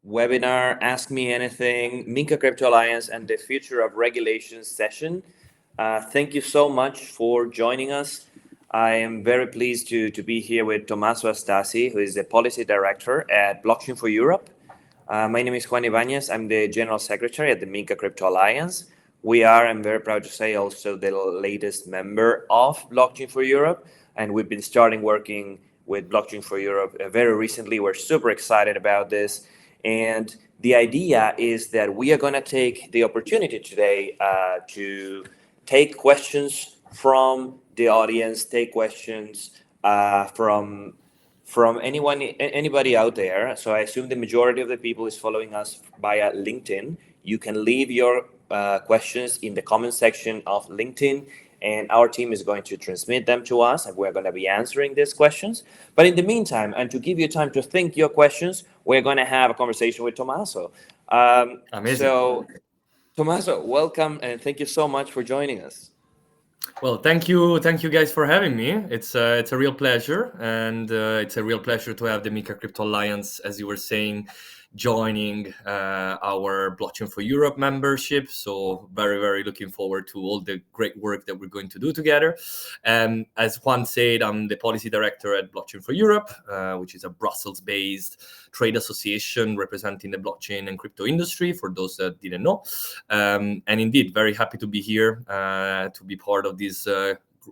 webinar, Ask Me Anything, MiCA Crypto Alliance, and the Future of Regulations session. Thank you so much for joining us. I am very pleased to be here with Tommaso Astazi, who is the Policy Director at Blockchain for Europe. My name is Juan Ibañez. I'm the General Secretary at the MiCA Crypto Alliance. We are, I'm very proud to say, also the latest member of Blockchain for Europe, and we've been starting working with Blockchain for Europe very recently. We're super excited about this. And the idea is that we are going to take the opportunity today to take questions from the audience, take questions from anybody out there. So I assume the majority of the people is following us via LinkedIn. You can leave your questions in the comment section of LinkedIn, and our team is going to transmit them to us, and we're going to be answering these questions. But in the meantime, and to give you time to think your questions, we're going to have a conversation with Tommaso. Amazing. So, Tommaso, welcome, and thank you so much for joining us. Well, thank you guys for having me. It's a real pleasure, and it's a real pleasure to have the MiCA Crypto Alliance, as you were saying, joining our Blockchain for Europe membership. So very, very looking forward to all the great work that we're going to do together. As Juan said, I'm the policy director at Blockchain for Europe, which is a Brussels-based trade association representing the blockchain and crypto industry, for those that didn't know. And indeed, very happy to be here to be part of this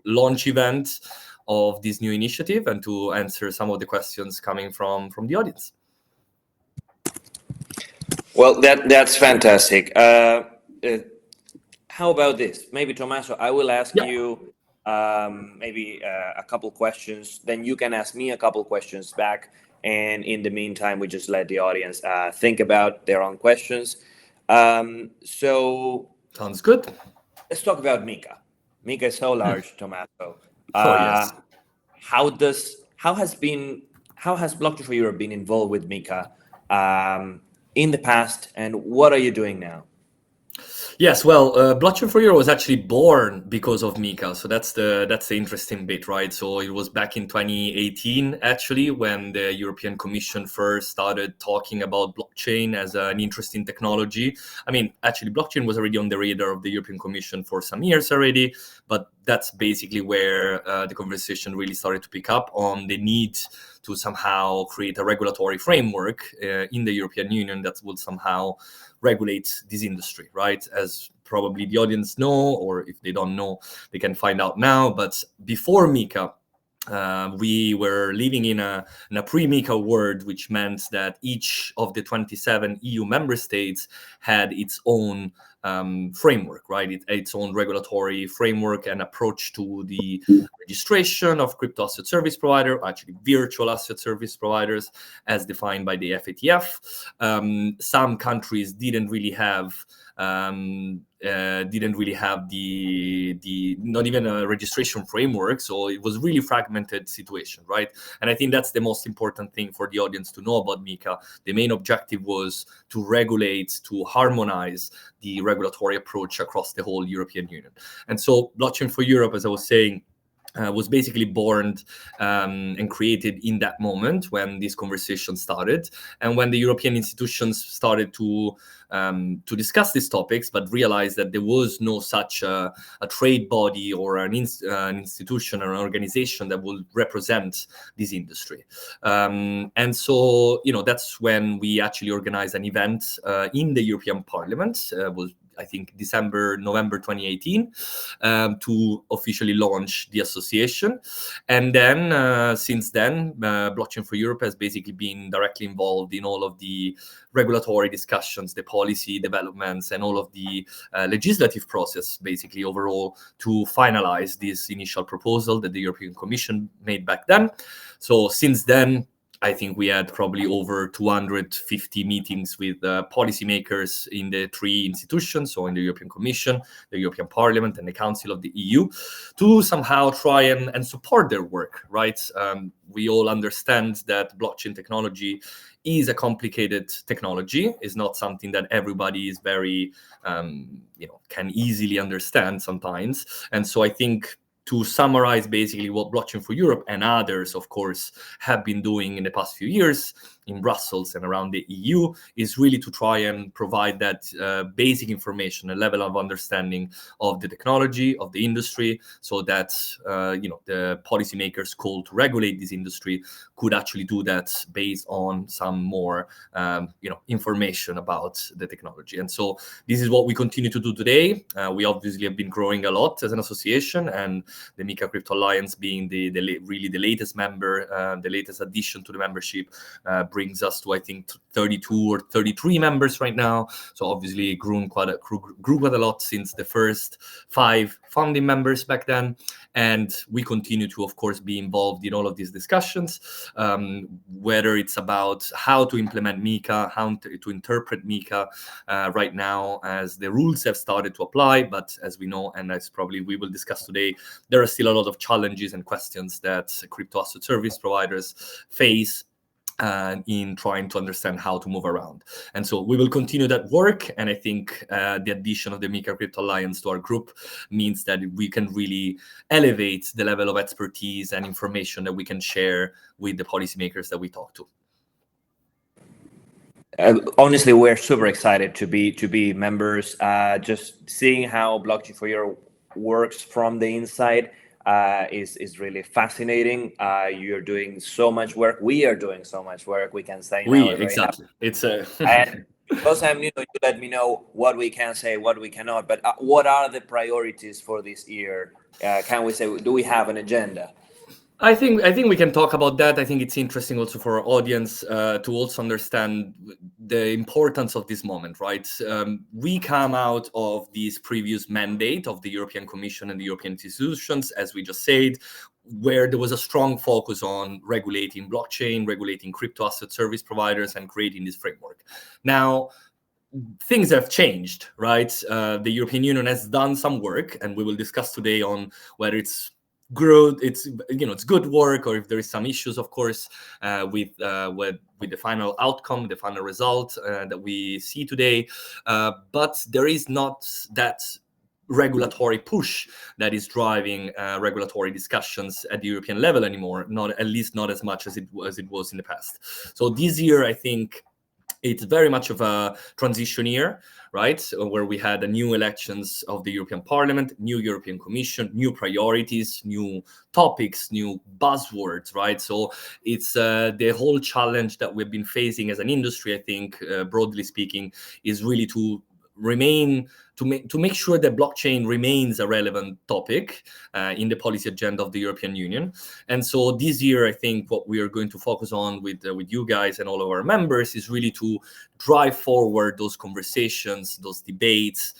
launch event of this new initiative and to answer some of the questions coming from the audience. Well, that's fantastic. How about this? Maybe, Tommaso, I will ask you maybe a couple questions, then you can ask me a couple questions back. And in the meantime, we just let the audience think about their own questions. So sounds good. Let's talk about MiCA. MiCA is so large, Tommaso. Yes. How has Blockchain for Europe been involved with MiCA in the past, and what are you doing now? Yes, well, Blockchain for Europe was actually born because of MiCA, so that's the interesting bit, right? So it was back in 2018, actually, when the European Commission first started talking about blockchain as an interesting technology. I mean, actually, blockchain was already on the radar of the European Commission for some years already, but that's basically where the conversation really started to pick up on the need to somehow create a regulatory framework in the European Union that would somehow regulate this industry, right? As probably the audience know, or if they don't know, they can find out now. But before MiCA, we were living in a pre-MiCA world, which meant that each of the 27 EU member states had its own framework, right? Its own regulatory framework and approach to the registration of crypto asset service provider, actually virtual asset service providers, as defined by the FATF. Some countries didn't really have the not even a registration framework, so it was really fragmented situation, right? And I think that's the most important thing for the audience to know about MiCA. The main objective was to regulate, to harmonize the regulatory approach across the whole European Union. And so Blockchain for Europe, as I was saying, was basically born and created in that moment when this conversation started, and when the European institutions started to discuss these topics, but realized that there was no such a trade body or an institution or an organization that would represent this industry. And so, that's when we actually organized an event in the European Parliament. Was I think November 2018, to officially launch the association. And then since then, Blockchain for Europe has basically been directly involved in all of the regulatory discussions, the policy developments, and all of the legislative process, basically overall, to finalize this initial proposal that the European Commission made back then. So since then, I think we had probably over 250 meetings with policymakers in the three institutions, so in the European Commission, the European Parliament, and the Council of the EU, to somehow try and support their work, right? We all understand that blockchain technology is a complicated technology. It's not something that everybody is very, can easily understand sometimes. And so I think, to summarize basically what Blockchain for Europe and others, of course, have been doing in the past few years, in Brussels and around the EU is really to try and provide that basic information, a level of understanding of the technology, of the industry, so that the policymakers called to regulate this industry could actually do that based on some more information about the technology. And so this is what we continue to do today. We obviously have been growing a lot as an association, and the MiCA Crypto Alliance being really the latest member, the latest addition to the membership, brings us to, I think, 32 or 33 members right now. So obviously grew quite a lot since the first 5 founding members back then. And we continue to, of course, be involved in all of these discussions, whether it's about how to implement MiCA, how to interpret MiCA right now as the rules have started to apply. But as we know, and as probably we will discuss today, there are still a lot of challenges and questions that crypto asset service providers face in trying to understand how to move around. And so we will continue that work. And I think the addition of the MiCA Crypto Alliance to our group means that we can really elevate the level of expertise and information that we can share with the policymakers that we talk to. Honestly, we're super excited to be members. Just seeing how Blockchain for Europe works from the inside is really fascinating. You're doing so much work. We are doing so much work. We can say now. Exactly. It's and because you let me know what we can say, what we cannot. But what are the priorities for this year? Can we say? Do we have an agenda? I think we can talk about that. I think it's interesting also for our audience to also understand the importance of this moment, right? We come out of this previous mandate of the European Commission and the European institutions, as we just said, where there was a strong focus on regulating blockchain, regulating crypto asset service providers, and creating this framework. Now, things have changed, right? The European Union has done some work, and we will discuss today on whether it's good work, or if there is some issues, of course, with the final outcome, the final result that we see today. But there is not that regulatory push that is driving regulatory discussions at the European level anymore. At least not as much as it was in the past. So this year, I think it's very much of a transition year, right? Where we had the new elections of the European Parliament, new European Commission, new priorities, new topics, new buzzwords, right? So it's the whole challenge that we've been facing as an industry, I think, broadly speaking, is really to make sure that blockchain remains a relevant topic in the policy agenda of the European Union. And so this year, I think what we are going to focus on with you guys and all of our members is really to drive forward those conversations, those debates,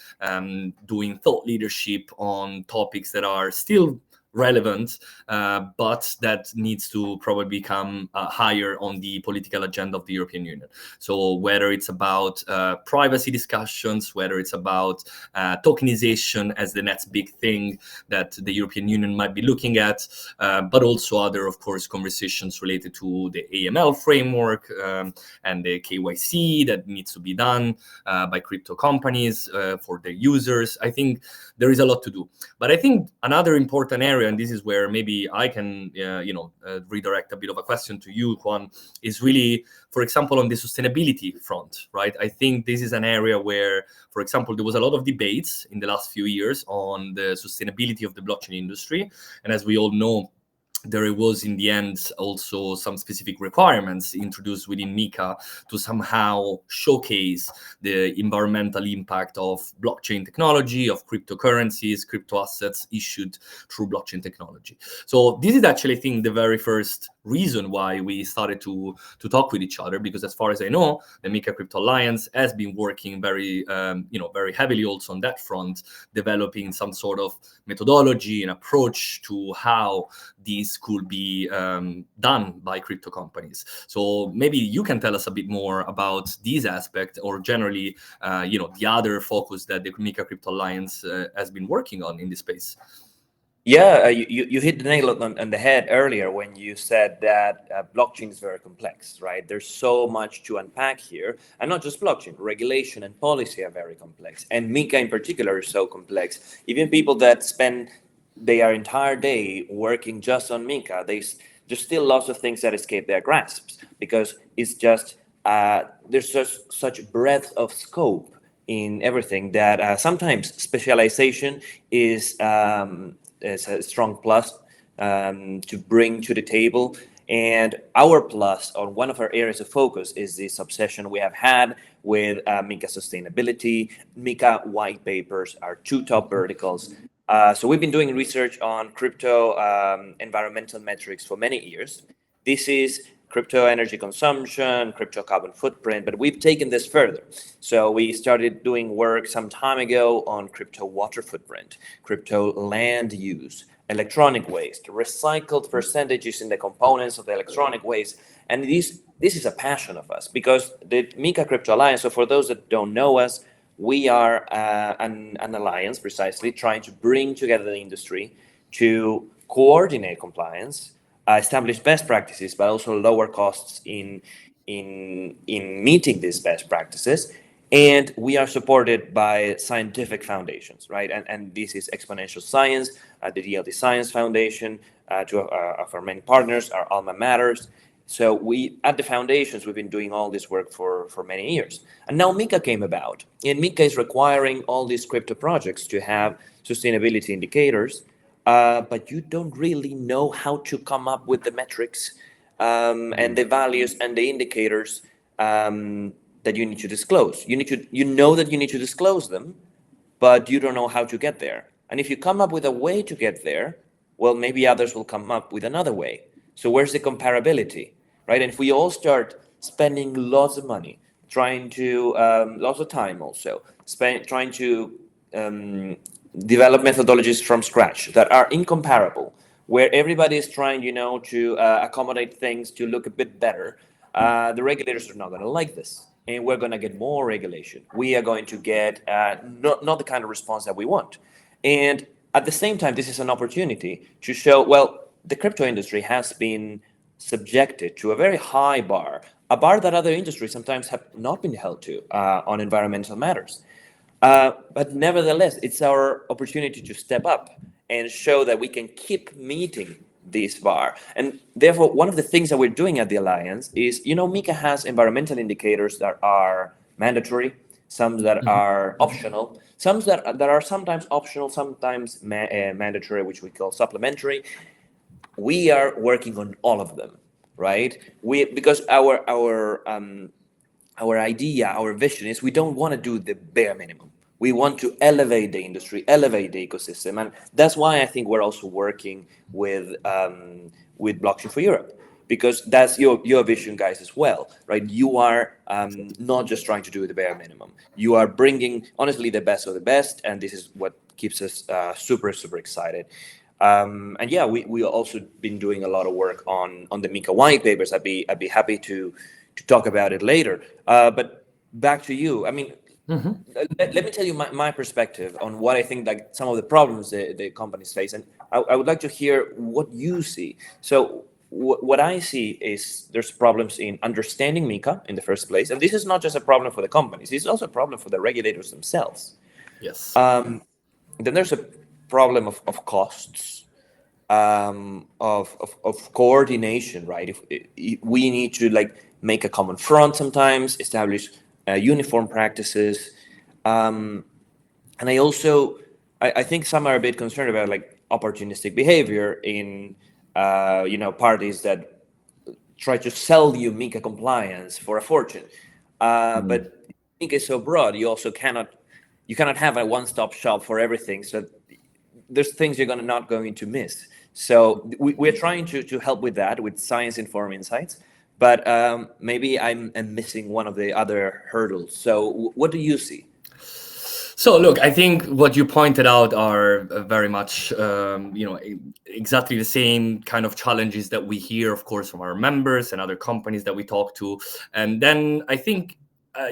doing thought leadership on topics that are still relevant, but that needs to probably become higher on the political agenda of the European Union. So whether it's about privacy discussions, whether it's about tokenization as the next big thing that the European Union might be looking at, but also other, of course, conversations related to the AML framework and the KYC that needs to be done by crypto companies for their users. I think there is a lot to do. But I think another important area, and this is where maybe I can, redirect a bit of a question to you, Juan, is really, for example, on the sustainability front, right? I think this is an area where, for example, there was a lot of debates in the last few years on the sustainability of the blockchain industry. And as we all know, there was in the end also some specific requirements introduced within MiCA to somehow showcase the environmental impact of blockchain technology, of cryptocurrencies, crypto assets issued through blockchain technology. So this is actually, I think, the very first reason why we started to talk with each other, because as far as I know, the MiCA Crypto Alliance has been working very heavily also on that front, developing some sort of methodology and approach to how these could be done by crypto companies. So maybe you can tell us a bit more about these aspects, or generally, the other focus that the MiCA Crypto Alliance has been working on in this space. Yeah, you hit the nail on the head earlier when you said that blockchain is very complex, right? There's so much to unpack here, and not just blockchain, regulation and policy are very complex, and MiCA in particular is so complex. Even people that spend their entire day working just on MiCA, there's still lots of things that escape their grasps, because it's just there's just such breadth of scope in everything that sometimes specialization is a strong plus to bring to the table. And our plus, or one of our areas of focus, is this obsession we have had with MiCA sustainability. MiCA white papers are two top verticals. So we've been doing research on crypto environmental metrics for many years. This is crypto energy consumption, crypto carbon footprint, but we've taken this further. So we started doing work some time ago on crypto water footprint, crypto land use, electronic waste, recycled percentages in the components of the electronic waste. And this is a passion of us, because the MiCA Crypto Alliance, so for those that don't know us, we are an alliance precisely trying to bring together the industry to coordinate compliance, establish best practices, but also lower costs in meeting these best practices. And we are supported by scientific foundations, right? And this is Exponential Science, the DLD Science Foundation, two of our main partners, our alma maters. So we, at the foundations, we've been doing all this work for many years. And now MiCA came about. And MiCA is requiring all these crypto projects to have sustainability indicators, but you don't really know how to come up with the metrics and the values and the indicators that you need to disclose. You know that you need to disclose them, but you don't know how to get there. And if you come up with a way to get there, well, maybe others will come up with another way. So where's the comparability, right? And if we all start spending lots of money, trying to, lots of time also, trying to develop methodologies from scratch that are incomparable, where everybody is trying, to accommodate things to look a bit better, the regulators are not going to like this. And we're going to get more regulation. We are going to get not the kind of response that we want. And at the same time, this is an opportunity to show, well, the crypto industry has been subjected to a very high bar, a bar that other industries sometimes have not been held to on environmental matters. But nevertheless, it's our opportunity to step up and show that we can keep meeting this bar. And therefore, one of the things that we're doing at the Alliance is, MiCA has environmental indicators that are mandatory, some that are optional, some that are sometimes optional, sometimes mandatory, which we call supplementary. We are working on all of them, right? Because our idea, our vision is we don't want to do the bare minimum. We want to elevate the industry, elevate the ecosystem, and that's why I think we're also working with Blockchain for Europe, because that's your vision, guys, as well, right? You are not just trying to do the bare minimum. You are bringing, honestly, the best of the best, and this is what keeps us super, super excited. And yeah, we also been doing a lot of work on the MiCA white papers. I'd be happy to talk about it later. But back to you. I mean, let me tell you my perspective on what I think, like, some of the problems the companies face, and I would like to hear what you see. So what I see is there's problems in understanding MiCA in the first place, and this is not just a problem for the companies; it's also a problem for the regulators themselves. Yes. Then there's a problem of costs, of coordination, right? If we need to, like, make a common front sometimes, establish uniform practices, and I think some are a bit concerned about, like, opportunistic behavior in parties that try to sell you MiCA compliance for a fortune. But MiCA is so broad, you cannot have a one-stop shop for everything. So there's things you're not going to miss. So we're trying to help with that, with science-informed insights. But maybe I'm missing one of the other hurdles. So what do you see? So look, I think what you pointed out are very much, exactly the same kind of challenges that we hear, of course, from our members and other companies that we talk to. And then I think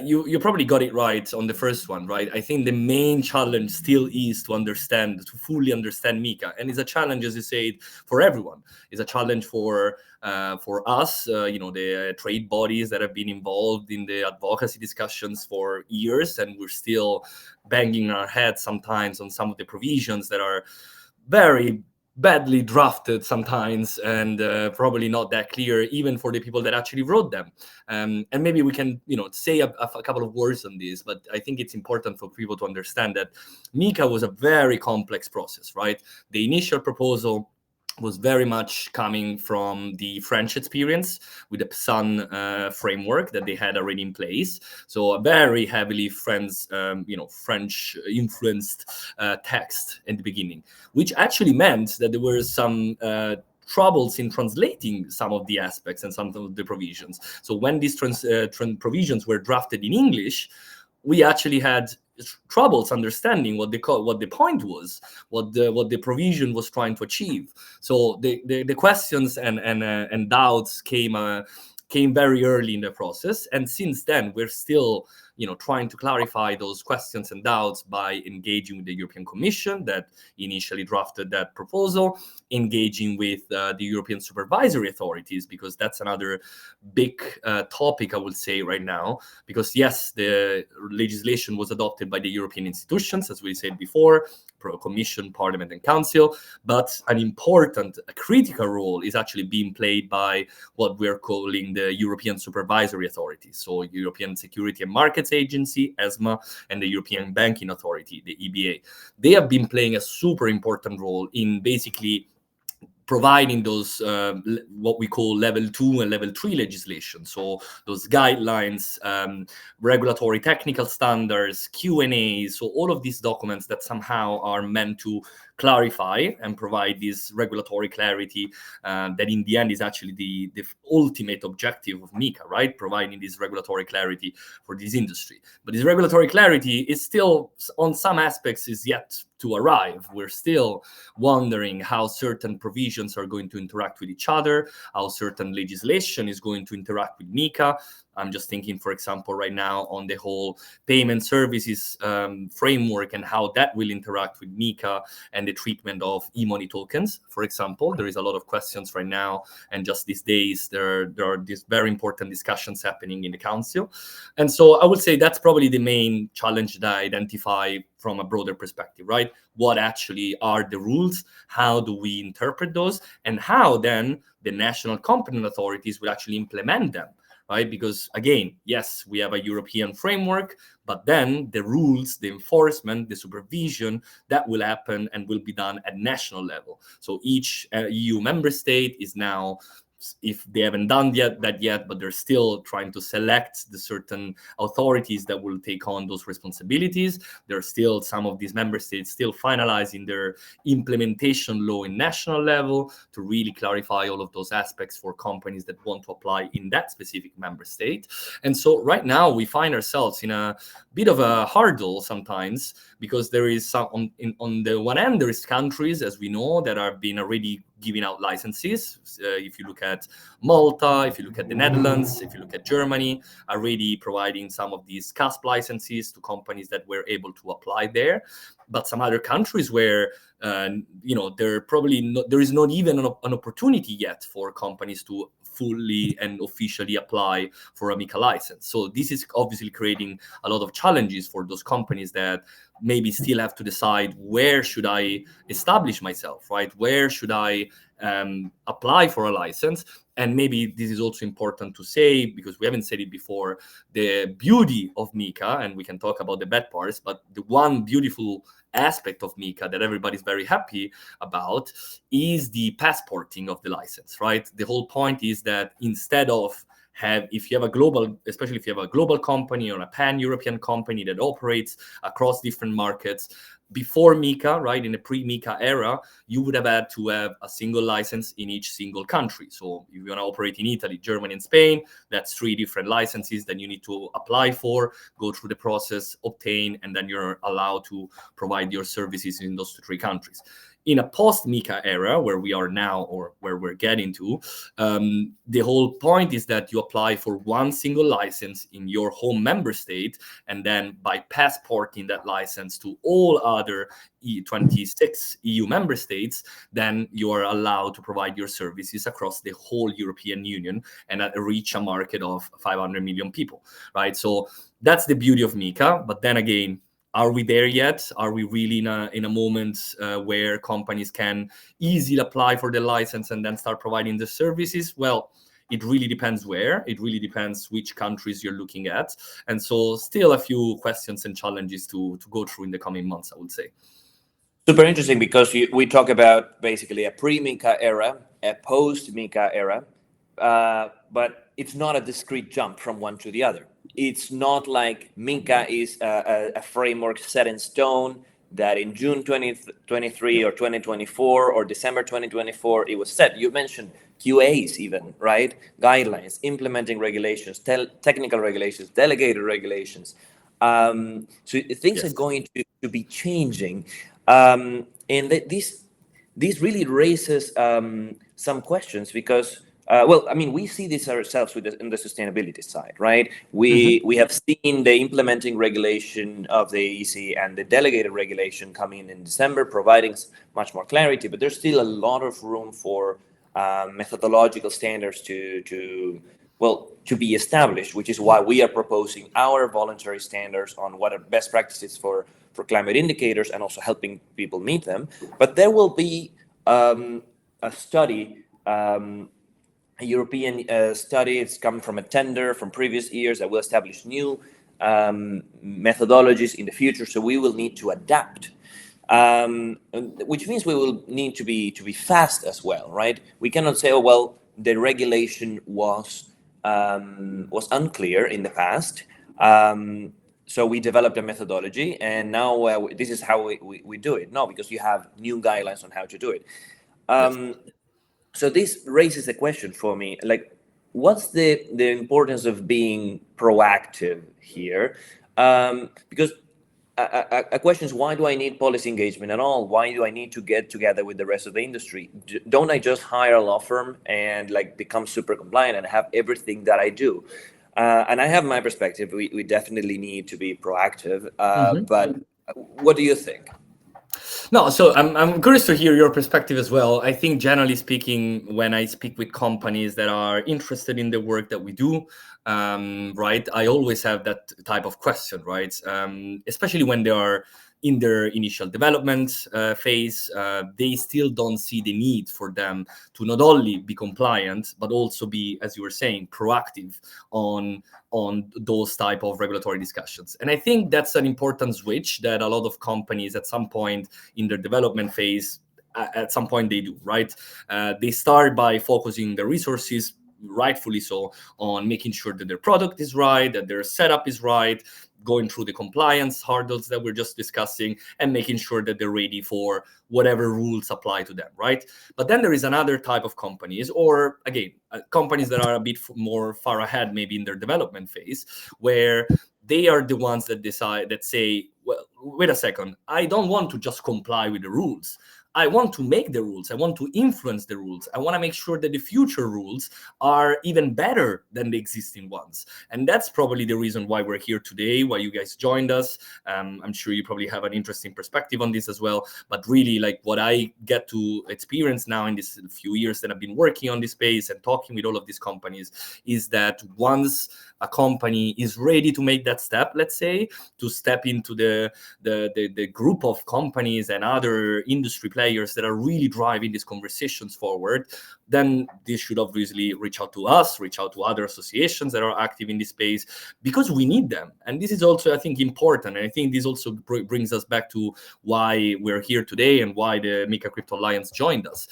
you probably got it right on the first one, right? I think the main challenge still is to fully understand MiCA, and it's a challenge, as you said, for everyone. It's a challenge for us, the trade bodies that have been involved in the advocacy discussions for years, and we're still banging our heads sometimes on some of the provisions that are very badly drafted sometimes, and probably not that clear even for the people that actually wrote them. And maybe we can, say a couple of words on this, but I think it's important for people to understand that MiCA was a very complex process, right? The initial proposal was very much coming from the French experience with the PSAN framework that they had already in place. So a very heavily French influenced text in the beginning, which actually meant that there were some troubles in translating some of the aspects and some of the provisions. So when these provisions were drafted in English, we actually had troubles understanding what the point was, what the provision was trying to achieve. So the questions and doubts came very early in the process, and since then we're still trying to clarify those questions and doubts by engaging with the European Commission that initially drafted that proposal, engaging with the European supervisory authorities, because that's another big topic, I would say, right now. Because yes, the legislation was adopted by the European institutions, as we said before, Commission, Parliament, and Council, but an important, a critical role is actually being played by what we're calling the European supervisory authorities. So European Security and Markets Agency, ESMA, and the European Banking Authority, the EBA. They have been playing a super important role in basically providing those what we call level 2 and level 3 legislation. So those guidelines, regulatory technical standards, Q&As, so all of these documents that somehow are meant to clarify and provide this regulatory clarity that in the end is actually the ultimate objective of MiCA, right? Providing this regulatory clarity for this industry. But this regulatory clarity is still, on some aspects, is yet to arrive. We're still wondering how certain provisions are going to interact with each other, how certain legislation is going to interact with MiCA. I'm just thinking, for example, right now on the whole payment services framework and how that will interact with MiCA and the treatment of e-money tokens, for example. There is a lot of questions right now, and just these days there are these very important discussions happening in the Council. And so I would say that's probably the main challenge that I identify from a broader perspective, right? What actually are the rules? How do we interpret those? And how then the national competent authorities will actually implement them? Right? Because again, yes, we have a European framework, but then the rules, the enforcement, the supervision, that will happen and will be done at national level. So each EU member state is now, if they haven't done that yet, but they're still trying to select the certain authorities that will take on those responsibilities. There are still some of these member states still finalizing their implementation law in national level to really clarify all of those aspects for companies that want to apply in that specific member state. And so right now we find ourselves in a bit of a hurdle sometimes, because there is some, on the one hand, there is countries, as we know, that are being already giving out licenses. If you look at Malta, if you look at the Netherlands, if you look at Germany, already providing some of these CASP licenses to companies that were able to apply there. But some other countries where there is not even an opportunity yet for companies to fully and officially apply for a MiCA license. So this is obviously creating a lot of challenges for those companies that maybe still have to decide, where should I establish myself, right? Where should I apply for a license? And maybe this is also important to say, because we haven't said it before, the beauty of MiCA, and we can talk about the bad parts, but the one beautiful aspect of MiCA that everybody's very happy about is the passporting of the license, right? The whole point is that instead of if you have a global, especially if you have a global company or a pan-European company that operates across different markets, before MiCA, right, in the pre-MiCA era, you would have had to have a single license in each single country. So if you want to operate in Italy, Germany, and Spain, that's 3 different licenses that you need to apply for, go through the process, obtain, and then you're allowed to provide your services in those 3 countries. In a post-MiCA era, where we are now, or where we're getting to, the whole point is that you apply for one single license in your home member state, and then by passporting that license to all other 26 EU member states, then you are allowed to provide your services across the whole European Union and reach a market of 500 million people, right? So that's the beauty of MiCA. But then again, Are we there yet? Are we really in a moment where companies can easily apply for the license and then start providing the services? Well, it really depends where. It really depends which countries you're looking at. And so still a few questions and challenges to go through in the coming months, I would say. Super interesting, because we talk about basically a pre-MiCA era, a post-MiCA era, but it's not a discrete jump from one to the other. It's not like MiCA is a framework set in stone that in June 2023 or 2024 or December 2024 it was set. You mentioned QAs even, right? Guidelines, implementing regulations, technical regulations, delegated regulations. So things are going to be changing. And this really raises some questions, because well, I mean, we see this ourselves in the sustainability side, right? We have seen the implementing regulation of the EC and the delegated regulation coming in December, providing much more clarity, but there's still a lot of room for methodological standards to be established, which is why we are proposing our voluntary standards on what are best practices for climate indicators, and also helping people meet them. But there will be a study, a European study. It's come from a tender from previous years that will establish new methodologies in the future. So we will need to adapt, which means we will need to be fast as well, right? We cannot say, oh well, the regulation was unclear in the past, so we developed a methodology, and now this is how we do it. No, because you have new guidelines on how to do it. So this raises a question for me, like, what's the importance of being proactive here? Because a question is, why do I need policy engagement at all? Why do I need to get together with the rest of the industry? Don't I just hire a law firm and like become super compliant and have everything that I do? And I have my perspective. We definitely need to be proactive. But what do you think? No, so I'm curious to hear your perspective as well. I think generally speaking, when I speak with companies that are interested in the work that we do, right, I always have that type of question, right? Especially when they are in their initial development phase, they still don't see the need for them to not only be compliant, but also be, as you were saying, proactive on those type of regulatory discussions. And I think that's an important switch that a lot of companies at some point in their development phase, at some point they do, right? They start by focusing their resources, rightfully so, on making sure that their product is right, that their setup is right, going through the compliance hurdles that we're just discussing, and making sure that they're ready for whatever rules apply to them, right? But then there is another type of companies, or again, companies that are a bit more far ahead, maybe in their development phase, where they are the ones that decide, that say, well, wait a second, I don't want to just comply with the rules. I want to make the rules. I want to influence the rules. I want to make sure that the future rules are even better than the existing ones. And that's probably the reason why we're here today, why you guys joined us. I'm sure you probably have an interesting perspective on this as well. But really, like, what I get to experience now in this few years that I've been working on this space and talking with all of these companies is that once a company is ready to make that step, let's say, to step into the group of companies and other industry players that are really driving these conversations forward, then they should obviously reach out to us, reach out to other associations that are active in this space, because we need them. And this is also, I think, important. And I think this also brings us back to why we're here today and why the MiCA Crypto Alliance joined us.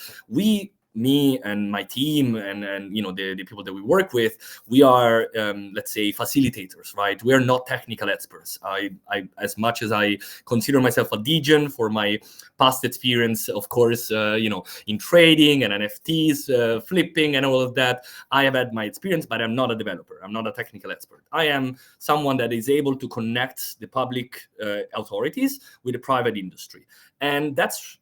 Me and my team and you know the people that we work with, we are let's say facilitators, right? We're not technical experts. I as much as I consider myself a degen for my past experience, of course, you know, in trading and NFTs, flipping and all of that, I have had my experience, but I'm not a developer. I'm not a technical expert. I am someone that is able to connect the public authorities with the private industry. And that's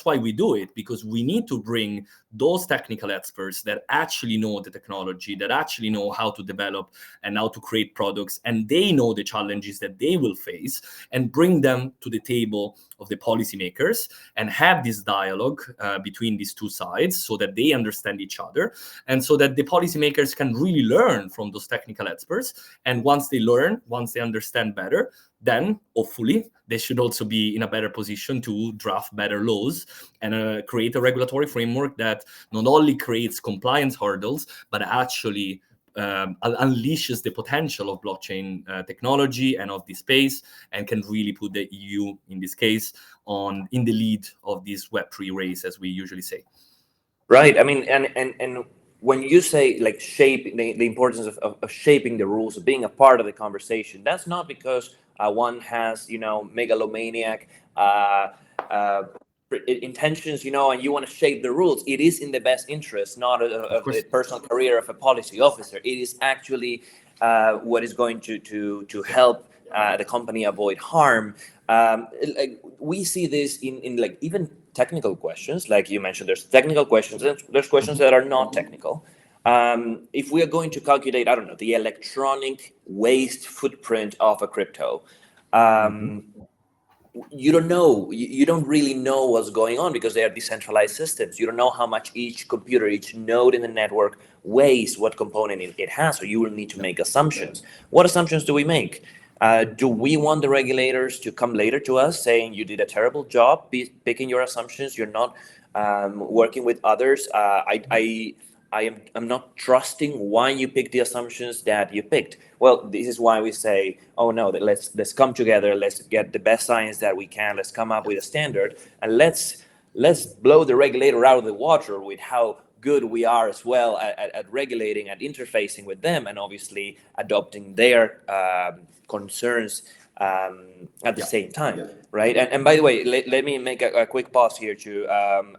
why we do it, because we need to bring those technical experts that actually know the technology, that actually know how to develop and how to create products, and they know the challenges that they will face, and bring them to the table of the policymakers and have this dialogue between these two sides so that they understand each other, and so that the policymakers can really learn from those technical experts. And once they learn, once they understand better, then hopefully they should also be in a better position to draft better laws and create a regulatory framework that not only creates compliance hurdles, but actually unleashes the potential of blockchain technology and of this space, and can really put the EU, in this case, in the lead of this Web3 race, as we usually say. Right. I mean, and when you say like shape the importance of shaping the rules, of being a part of the conversation, that's not because one has, megalomaniac intentions, and you want to shape the rules. It is in the best interest, not of the personal career of a policy officer. It is actually what is going to help the company avoid harm. Like we see this in like even technical questions, like you mentioned. There's technical questions, and there's questions that are not technical. If we are going to calculate, I don't know, the electronic waste footprint of a crypto, you don't know. You don't really know what's going on because they are decentralized systems. You don't know how much each computer, each node in the network weighs, what component it has. So you will need to make assumptions. What assumptions do we make? Do we want the regulators to come later to us saying you did a terrible job picking your assumptions? You're not working with others. I'm not trusting why you picked the assumptions that you picked. Well, this is why we say, oh no, let's come together. Let's get the best science that we can. Let's come up with a standard, and let's blow the regulator out of the water with how good we are as well at regulating, at interfacing with them, and obviously adopting their concerns at the same time, right? And by the way, let me make a quick pause here to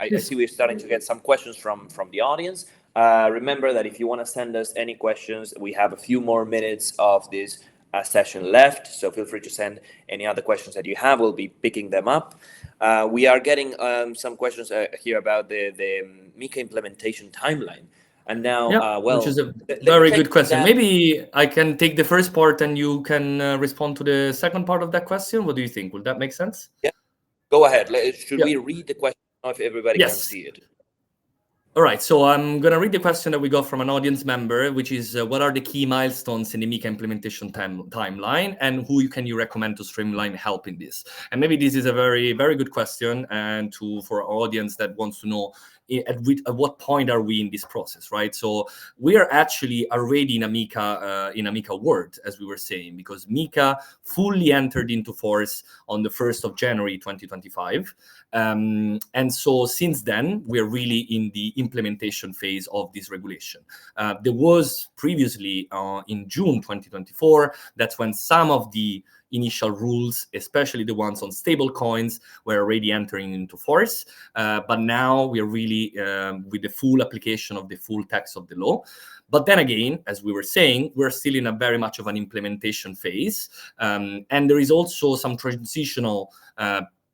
I see we're starting to get some questions from the audience. Remember that if you want to send us any questions, we have a few more minutes of this session left, so feel free to send any other questions that you have. We'll be picking them up. We are getting some questions here about the MiCA implementation timeline. And now, which is a very good question. Maybe I can take the first part and you can respond to the second part of that question. What do you think? Will that make sense? Yeah, go ahead. Should we read the question if everybody can see it? All right, so I'm going to read the question that we got from an audience member, which is what are the key milestones in the MiCA implementation timeline, and who can you recommend to streamline help in this? And maybe this is a very, very good question, and for our audience that wants to know at what point are we in this process, right? So we are actually already in a MiCA world, as we were saying, because MiCA fully entered into force on the 1st of January 2025. And so since then, we're really in the implementation phase of this regulation. There was previously in June 2024, that's when some of the initial rules, especially the ones on stable coins, were already entering into force. But now we're really with the full application of the full text of the law. But then again, as we were saying, we're still in a very much of an implementation phase. And there is also some transitional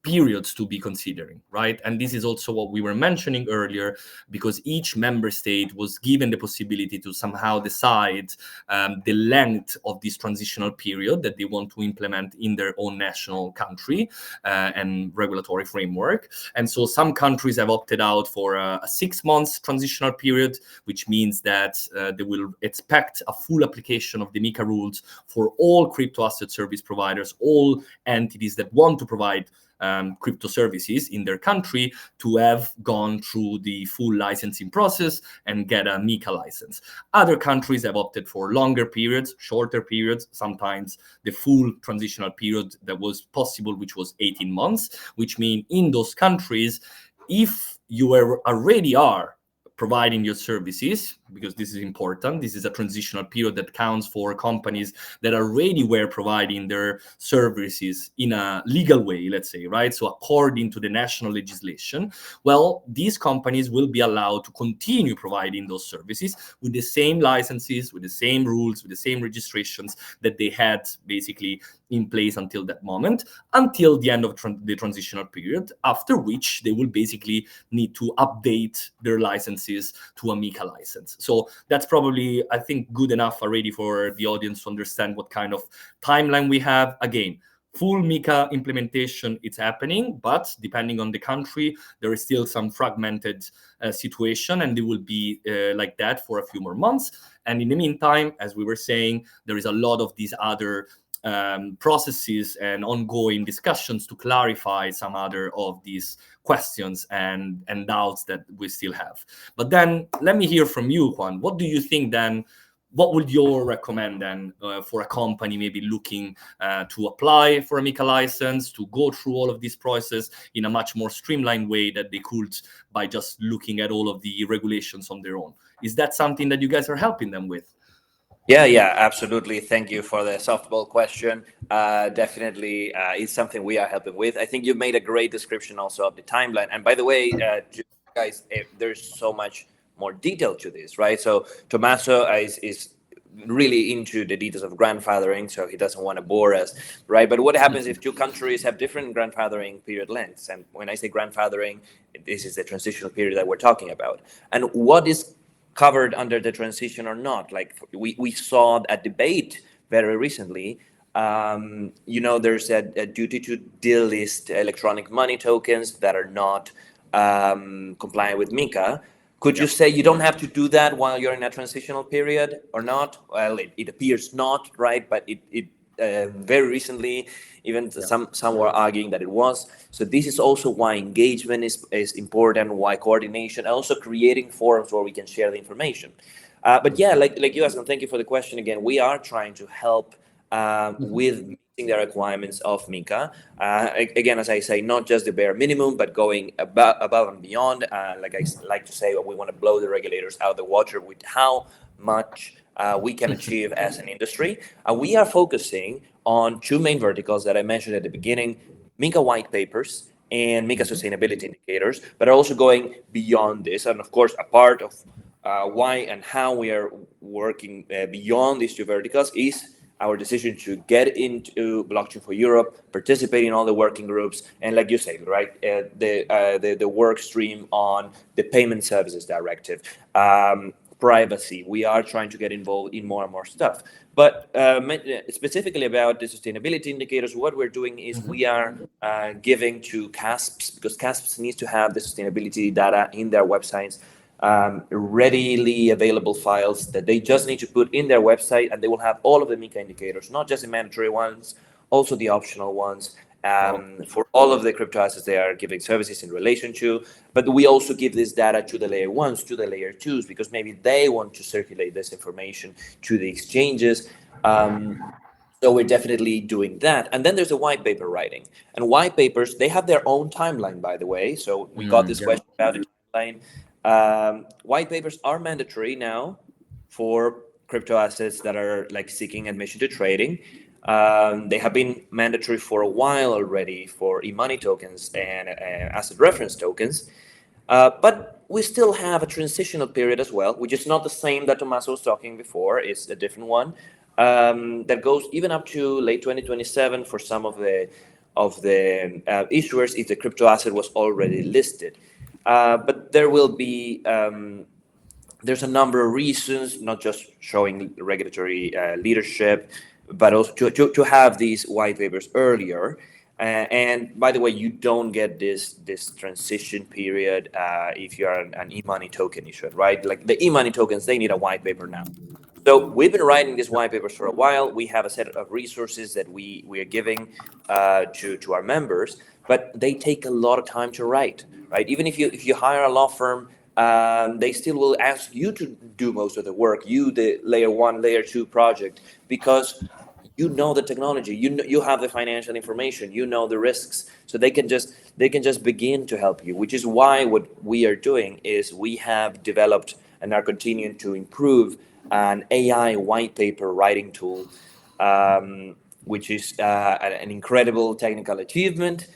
periods to be considering, right? And this is also what we were mentioning earlier, because each member state was given the possibility to somehow decide the length of this transitional period that they want to implement in their own national country and regulatory framework. And so some countries have opted out for a 6 months transitional period, which means that they will expect a full application of the MiCA rules for all crypto asset service providers, all entities that want to provide crypto services in their country, to have gone through the full licensing process and get a MiCA license. Other countries have opted for longer periods, shorter periods, sometimes the full transitional period that was possible, which was 18 months, which means in those countries, if you already are providing your services, because this is important, this is a transitional period that counts for companies that already were providing their services in a legal way, let's say, right? So according to the national legislation, well, these companies will be allowed to continue providing those services with the same licenses, with the same rules, with the same registrations that they had basically in place until that moment, until the end of the transitional period, after which they will basically need to update their licenses to a MiCA license. So that's probably, I think, good enough already for the audience to understand what kind of timeline we have. Again, full MiCA implementation, it's happening, but depending on the country, there is still some fragmented situation, and it will be like that for a few more months. And in the meantime, as we were saying, there is a lot of these other processes and ongoing discussions to clarify some other of these questions and doubts that we still have. But then let me hear from you, Juan. What do you think then? What would you recommend then for a company maybe looking to apply for a MiCA license, to go through all of this process in a much more streamlined way that they could by just looking at all of the regulations on their own? Is that something that you guys are helping them with? Yeah, absolutely. Thank you for the softball question. Definitely, it's something we are helping with. I think you made a great description also of the timeline. And by the way, guys, there's so much more detail to this, right? So Tommaso is really into the details of grandfathering, so he doesn't want to bore us, right? But what happens if two countries have different grandfathering period lengths? And when I say grandfathering, this is the transitional period that we're talking about. And what is covered under the transition or not? Like we saw a debate very recently. There's a duty to delist electronic money tokens that are not compliant with MiCA. Could you say you don't have to do that while you're in a transitional period or not? Well, it appears not, right? But it very recently, even some were arguing that it was. So this is also why engagement is important, why coordination, and also creating forums where we can share the information. But yeah, like you asked, and thank you for the question again. We are trying to help with meeting the requirements of MiCA. Again, as I say, not just the bare minimum, but going above and beyond. Like I like to say, we want to blow the regulators out of the water with how much we can achieve as an industry. We are focusing on two main verticals that I mentioned at the beginning: MiCA white papers and MiCA sustainability indicators, but are also going beyond this. And of course, a part of why and how we are working beyond these two verticals is our decision to get into Blockchain for Europe, participate in all the working groups, and like you say, right, the work stream on the Payment Services Directive, privacy. We are trying to get involved in more and more stuff. But specifically about the sustainability indicators, what we're doing is we are giving to CASPs, because CASPs needs to have the sustainability data in their websites, readily available files that they just need to put in their website, and they will have all of the MiCA indicators, not just the mandatory ones, also the optional ones, for all of the crypto assets they are giving services in relation to. But we also give this data to the layer ones, to the layer twos, because maybe they want to circulate this information to the exchanges. So we're definitely doing that. And then there's a white paper writing. And white papers, they have their own timeline, by the way. So we got this question about the timeline. White papers are mandatory now for crypto assets that are like seeking admission to trading. They have been mandatory for a while already for e-money tokens and asset reference tokens. But we still have a transitional period as well, which is not the same that Tommaso was talking before. It's a different one that goes even up to late 2027 for some of the issuers if the crypto asset was already listed. But there will be, there's a number of reasons, not just showing regulatory leadership, but also to have these white papers earlier. And by the way, you don't get this transition period if you're an e-money token issuer, right? Like the e-money tokens, they need a white paper now. So we've been writing these white papers for a while. We have a set of resources that we are giving to our members, but they take a lot of time to write, right? Even if you hire a law firm, they still will ask you to do most of the work, you, the layer one, layer two project, because you know the technology, you have the financial information, you know the risks, so they can just begin to help you. Which is why what we are doing is we have developed and are continuing to improve an AI white paper writing tool, which is an incredible technical achievement.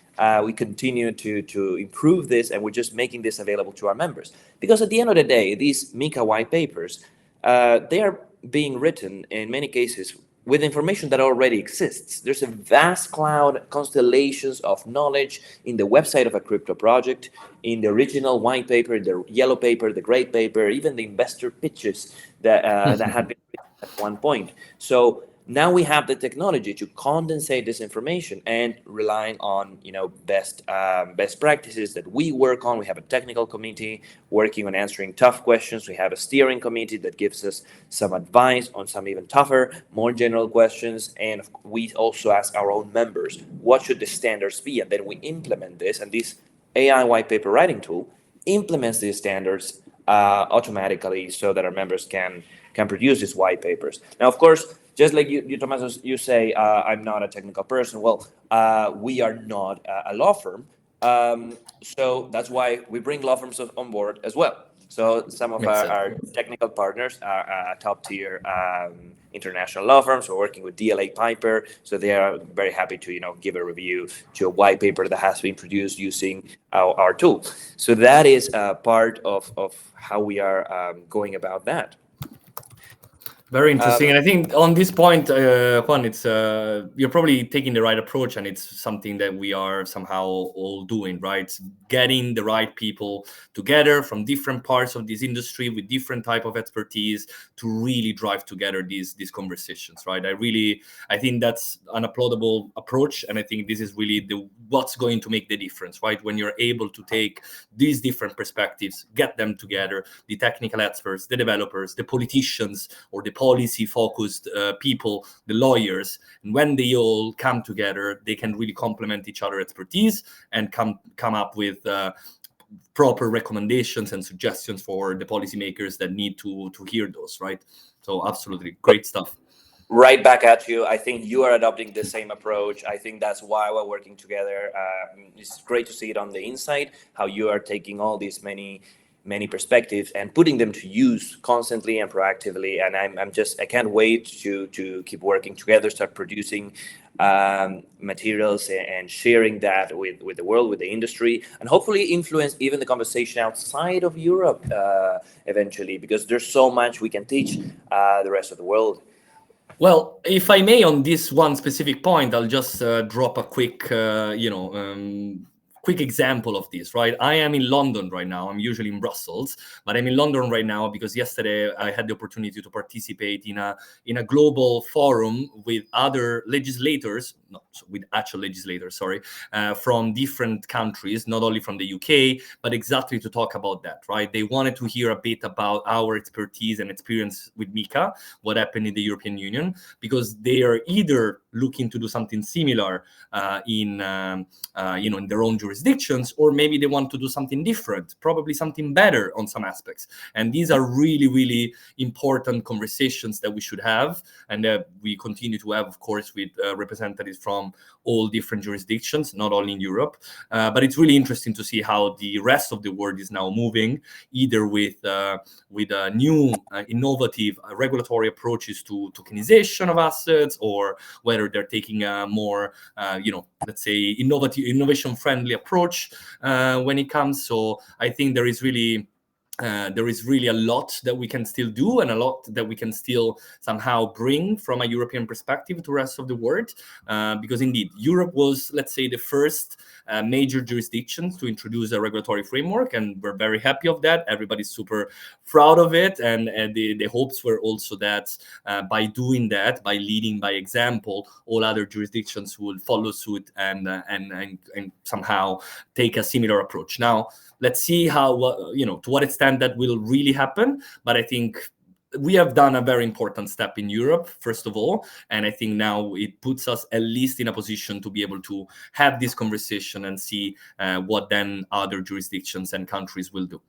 We continue to improve this, and we're just making this available to our members. Because at the end of the day, these MiCA white papers, they are being written in many cases with information that already exists. There's a vast cloud, constellations of knowledge in the website of a crypto project, in the original white paper, the yellow paper, the gray paper, even the investor pitches that had been written at one point. So now we have the technology to condensate this information and relying on best practices that we work on. We have a technical committee working on answering tough questions. We have a steering committee that gives us some advice on some even tougher, more general questions. And we also ask our own members, what should the standards be? And then we implement this. And this AI white paper writing tool implements these standards automatically so that our members can produce these white papers. Now, of course, just like you Tommaso, you say, I'm not a technical person. Well, we are not a law firm. So that's why we bring law firms on board as well. So some of Makes sense. our technical partners are top tier international law firms. We're working with DLA Piper, so they are very happy to give a review to a white paper that has been produced using our tool. So that is part of how we are going about that. Very interesting. And I think on this point, Juan, it's you're probably taking the right approach, and it's something that we are somehow all doing, right? Getting the right people together from different parts of this industry with different type of expertise to really drive together these conversations, right? I think that's an applaudable approach, and I think this is really what's going to make the difference, right? When you're able to take these different perspectives, get them together, the technical experts, the developers, the politicians, or the policy-focused people, the lawyers, and when they all come together, they can really complement each other's expertise and come up with proper recommendations and suggestions for the policymakers that need to hear those, right? So absolutely great stuff. Right back at you. I think you are adopting the same approach. I think that's why we're working together. It's great to see it on the inside, how you are taking all these many perspectives and putting them to use constantly and proactively. And I can't wait to keep working together, start producing materials and sharing that with the world, with the industry, and hopefully influence even the conversation outside of Europe eventually, because there's so much we can teach the rest of the world. Well, if I may, on this one specific point, I'll just drop a quick, quick example of this, right? I am in London right now. I'm usually in Brussels, but I'm in London right now because yesterday I had the opportunity to participate in a global forum with other legislators, with actual legislators, from different countries, not only from the UK, but exactly to talk about that, right? They wanted to hear a bit about our expertise and experience with MiCA, what happened in the European Union, because they are either looking to do something similar in their own jurisdictions, or maybe they want to do something different, probably something better on some aspects. And these are really, really important conversations that we should have, and that we continue to have, of course, with representatives from all different jurisdictions, not only in Europe. But it's really interesting to see how the rest of the world is now moving, either with new innovative regulatory approaches to tokenization of assets, or whether they're taking a more, let's say, innovation-friendly approach when it comes. So I think there is really a lot that we can still do, and a lot that we can still somehow bring from a European perspective to the rest of the world. Because indeed, Europe was, let's say, the first major jurisdiction to introduce a regulatory framework, and we're very happy of that. Everybody's super proud of it, and the hopes were also that by doing that, by leading by example, all other jurisdictions will follow suit and somehow take a similar approach. Now, let's see how, to what extent that will really happen. But I think we have done a very important step in Europe, first of all. And I think now it puts us at least in a position to be able to have this conversation and see what then other jurisdictions and countries will do.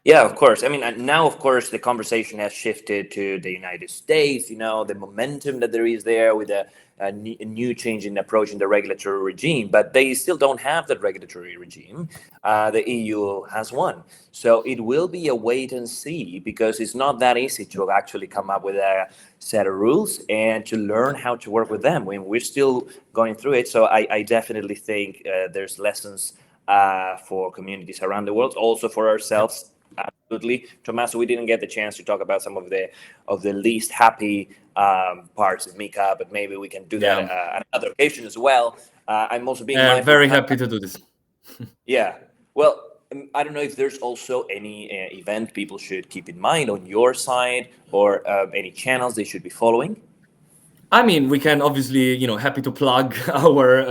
Yeah, of course. I mean, now, of course, the conversation has shifted to the United States, the momentum that there is there with a new change in approach in the regulatory regime, but they still don't have that regulatory regime. The EU has one. So it will be a wait and see, because it's not that easy to actually come up with a set of rules and to learn how to work with them. We're still going through it. So I definitely think there's lessons for communities around the world, also for ourselves. Absolutely. Tommaso, we didn't get the chance to talk about some of the least happy parts of MiCA, but maybe we can do that on another occasion as well. I'm also being very happy to do this. Yeah. Well, I don't know if there's also any event people should keep in mind on your side, or any channels they should be following. I mean, we can obviously, happy to plug our,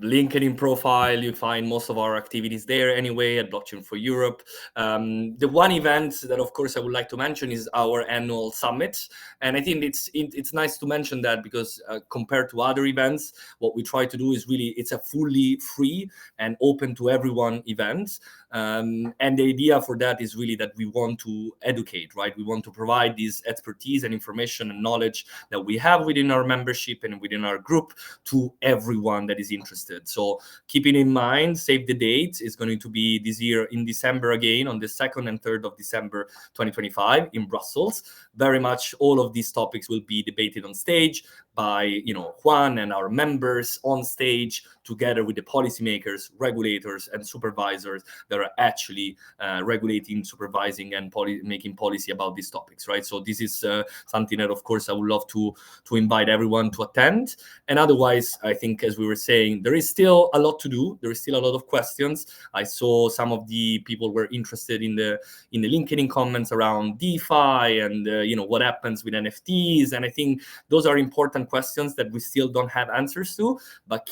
LinkedIn profile. You find most of our activities there anyway at Blockchain for Europe. The one event that, of course, I would like to mention is our annual summit. And I think it's nice to mention that because compared to other events, what we try to do is really, it's a fully free and open to everyone event. And the idea for that is really that we want to educate, right? We want to provide this expertise and information and knowledge that we have within our membership and within our group to everyone that is interested. So keeping in mind, save the date. It's going to be this year in December again, on the 2nd and 3rd of December 2025 in Brussels. Very much all of these topics will be debated on stage by Juan and our members on stage, together with the policymakers, regulators, and supervisors that are actually regulating, supervising, and making policy about these topics, right? So this is something that, of course, I would love to invite everyone to attend. And otherwise, I think, as we were saying, there is still a lot to do. There is still a lot of questions. I saw some of the people were interested in the LinkedIn comments around DeFi and what happens with NFTs, and I think those are important questions that we still don't have answers to. But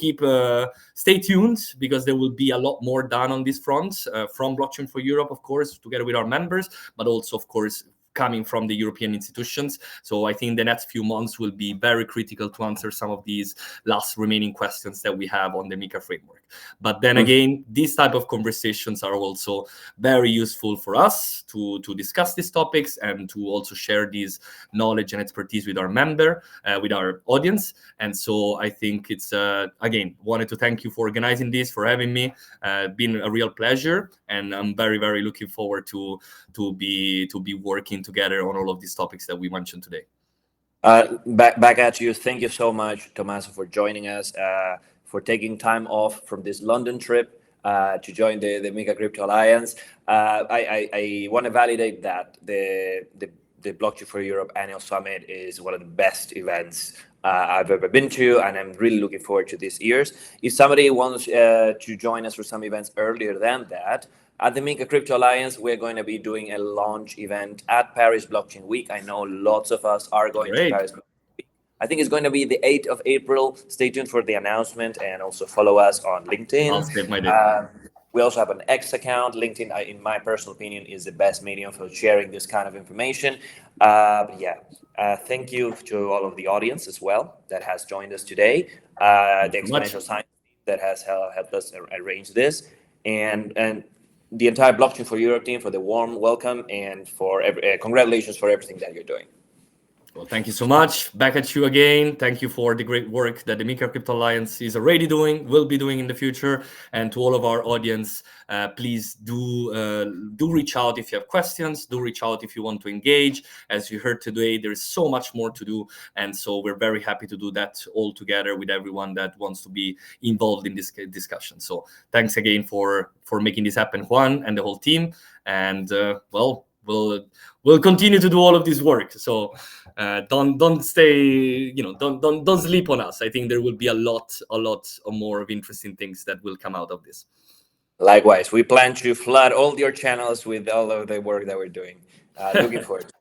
stay tuned, because there will be a lot more done on this front from Blockchain for Europe, of course, together with our members, but also, of course, coming from the European institutions. So I think the next few months will be very critical to answer some of these last remaining questions that we have on the MiCA framework. But then again, these type of conversations are also very useful for us to discuss these topics and to also share this knowledge and expertise with our with our audience. And so I think it's, again, wanted to thank you for organizing this, for having me. Been a real pleasure. And I'm very, very looking forward to be working together on all of these topics that we mentioned today. Back at you. Thank you so much, Tommaso, for joining us, for taking time off from this London trip to join the MiCA Crypto Alliance. I want to validate that the Blockchain for Europe annual summit is one of the best events I've ever been to, and I'm really looking forward to this year's. If somebody wants to join us for some events earlier than that, at the MiCA Crypto Alliance, we're going to be doing a launch event at Paris Blockchain Week. I know lots of us are going to Paris Blockchain Week. I think it's going to be the 8th of April. Stay tuned for the announcement, and also follow us on LinkedIn. I'll save my day. We also have an X account. LinkedIn, in my personal opinion, is the best medium for sharing this kind of information. Thank you to all of the audience as well that has joined us today. The Exponential Science team that has helped us arrange this, and the entire Blockchain for Europe team for the warm welcome, and for congratulations for everything that you're doing. Well, thank you so much. Back at you again. Thank you for the great work that the MiCA Crypto Alliance is already doing, will be doing in the future. And to all of our audience, please do reach out if you have questions. Do reach out if you want to engage. As you heard today, there is so much more to do. And so we're very happy to do that all together with everyone that wants to be involved in this discussion. So thanks again for making this happen, Juan and the whole team. And we'll continue to do all of this work. So don't stay, don't sleep on us. I think there will be a lot more of interesting things that will come out of this. Likewise, we plan to flood all your channels with all of the work that we're doing. Looking forward to it.